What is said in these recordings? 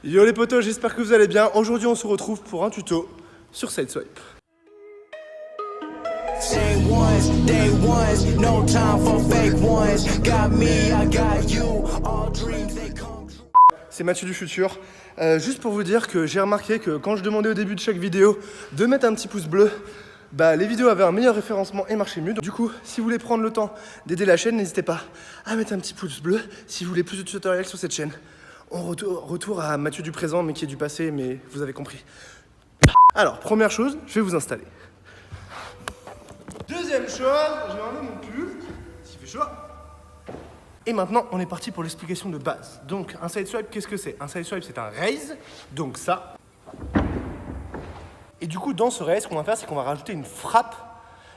Yo les potos, j'espère que vous allez bien. Aujourd'hui on se retrouve pour un tuto sur Sideswipe. C'est Mathieu du futur. Juste pour vous dire que j'ai remarqué que quand je demandais au début de chaque vidéo de mettre un petit pouce bleu, bah, les vidéos avaient un meilleur référencement et marchaient mieux. Du coup, si vous voulez prendre le temps d'aider la chaîne, n'hésitez pas à mettre un petit pouce bleu si vous voulez plus de tutoriels sur cette chaîne. On retour à Mathieu du présent, mais qui est du passé, mais vous avez compris. Alors, première chose, je vais vous installer. Deuxième chose, je vais enlever mon pull, s'il fait chaud. Et maintenant, on est parti pour l'explication de base. Donc, un sideswipe, qu'est-ce que c'est? Un sideswipe, c'est un raise, donc ça. Et du coup, dans ce raise, ce qu'on va faire, c'est qu'on va rajouter une frappe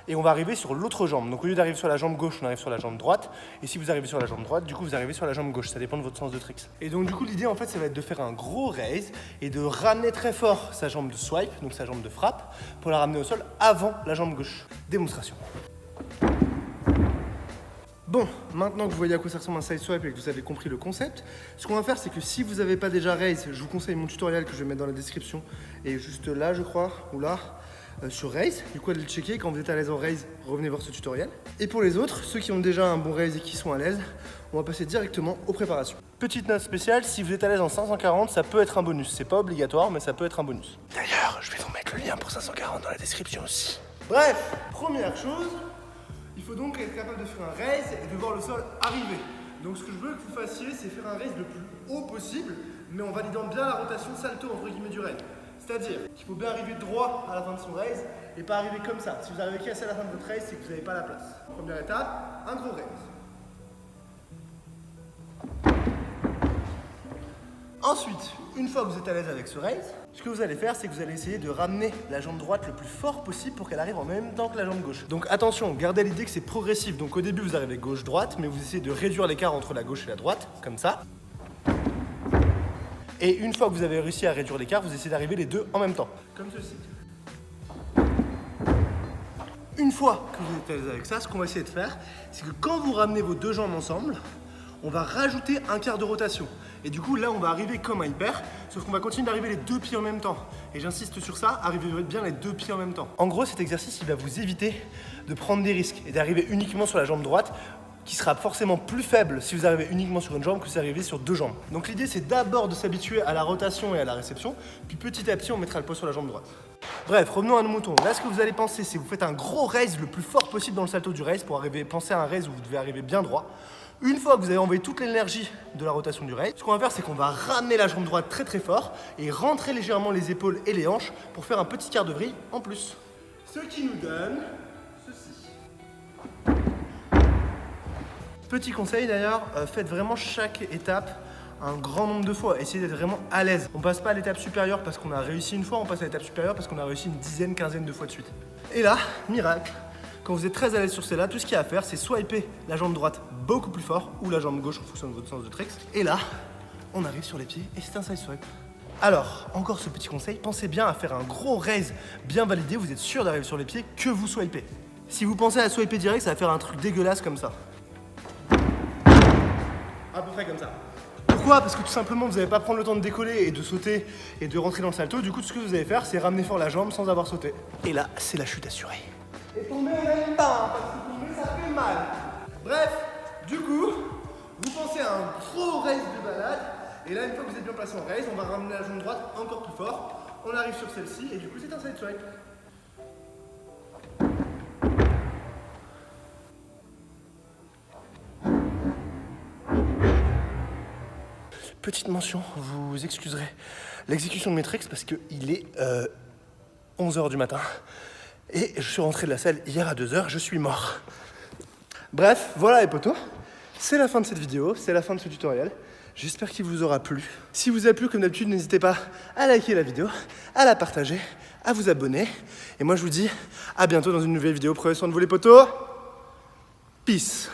et on va arriver sur l'autre jambe. Donc, au lieu d'arriver sur la jambe gauche, on arrive sur la jambe droite. Et si vous arrivez sur la jambe droite, du coup, vous arrivez sur la jambe gauche. Ça dépend de votre sens de tricks. Et donc, du coup, l'idée, en fait, ça va être de faire un gros raise et de ramener très fort sa jambe de swipe, donc sa jambe de frappe, pour la ramener au sol avant la jambe gauche. Démonstration. Bon, maintenant que vous voyez à quoi ça ressemble un sideswipe et que vous avez compris le concept, ce qu'on va faire, c'est que si vous n'avez pas déjà raise, je vous conseille mon tutoriel que je vais mettre dans la description et juste là, je crois, ou là, sur raise. Du coup, allez le checker. Quand vous êtes à l'aise en raise, revenez voir ce tutoriel. Et pour les autres, ceux qui ont déjà un bon raise et qui sont à l'aise, on va passer directement aux préparations. Petite note spéciale, si vous êtes à l'aise en 540, ça peut être un bonus. C'est pas obligatoire, mais ça peut être un bonus. D'ailleurs, je vais vous mettre le lien pour 540 dans la description aussi. Bref, première chose. Il faut donc être capable de faire un raise et de voir le sol arriver. Donc ce que je veux que vous fassiez, c'est faire un raise le plus haut possible, mais en validant bien la rotation salto entre guillemets du raise. C'est-à-dire qu'il faut bien arriver droit à la fin de son raise et pas arriver comme ça. Si vous arrivez cassé à la fin de votre raise, c'est que vous n'avez pas la place. Première étape, un gros raise. Ensuite, une fois que vous êtes à l'aise avec ce raise, ce que vous allez faire, c'est que vous allez essayer de ramener la jambe droite le plus fort possible pour qu'elle arrive en même temps que la jambe gauche. Donc attention, gardez l'idée que c'est progressif. Donc au début, vous arrivez gauche-droite, mais vous essayez de réduire l'écart entre la gauche et la droite, comme ça. Et une fois que vous avez réussi à réduire l'écart, vous essayez d'arriver les deux en même temps, comme ceci. Une fois que vous êtes à l'aise avec ça, ce qu'on va essayer de faire, c'est que quand vous ramenez vos deux jambes ensemble, on va rajouter un quart de rotation. Et du coup, là, on va arriver comme un hyper, sauf qu'on va continuer d'arriver les deux pieds en même temps. Et j'insiste sur ça, arrivez bien les deux pieds en même temps. En gros, cet exercice, il va vous éviter de prendre des risques et d'arriver uniquement sur la jambe droite, qui sera forcément plus faible si vous arrivez uniquement sur une jambe que si vous arrivez sur deux jambes. Donc l'idée, c'est d'abord de s'habituer à la rotation et à la réception, puis petit à petit, on mettra le poids sur la jambe droite. Bref, revenons à nos moutons. Là, ce que vous allez penser, c'est que vous faites un gros raise le plus fort possible dans le salto du raise pour penser à un raise où vous devez arriver bien droit. Une fois que vous avez envoyé toute l'énergie de la rotation du raise, ce qu'on va faire, c'est qu'on va ramener la jambe droite très très fort et rentrer légèrement les épaules et les hanches pour faire un petit quart de vrille en plus. Ce qui nous donne ceci. Petit conseil d'ailleurs, faites vraiment chaque étape un grand nombre de fois. Essayez d'être vraiment à l'aise. On passe pas à l'étape supérieure parce qu'on a réussi une fois, on passe à l'étape supérieure parce qu'on a réussi une dizaine, quinzaine de fois de suite. Et là, miracle, quand vous êtes très à l'aise sur celle-là, tout ce qu'il y a à faire, c'est swiper la jambe droite beaucoup plus fort ou la jambe gauche en fonction de votre sens de tricks. Et là, on arrive sur les pieds et c'est un side swipe. Alors, encore ce petit conseil, pensez bien à faire un gros raise bien validé. Vous êtes sûr d'arriver sur les pieds que vous swipez. Si vous pensez à swiper direct, ça va faire un truc dégueulasse comme ça. À peu près comme ça. Pourquoi? Parce que tout simplement, vous n'allez pas prendre le temps de décoller et de sauter et de rentrer dans le salto. Du coup, tout ce que vous allez faire, c'est ramener fort la jambe sans avoir sauté. Et là, c'est la chute assurée. Et tomber, on n'aime pas, parce que tomber, ça fait mal. Bref, du coup, vous pensez à un gros raise de balade. Et là, une fois que vous êtes bien placé en raise, on va ramener la jambe droite encore plus fort. On arrive sur celle-ci, et du coup, c'est un side swipe. Petite mention, vous excuserez l'exécution de mes tricks parce qu'il est 11h du matin. Et je suis rentré de la salle hier à 2h, je suis mort. Bref, voilà les potos, c'est la fin de cette vidéo, c'est la fin de ce tutoriel. J'espère qu'il vous aura plu. Si vous a plu, comme d'habitude, n'hésitez pas à liker la vidéo, à la partager, à vous abonner. Et moi je vous dis à bientôt dans une nouvelle vidéo. Prenez soin de vous les potos. Peace.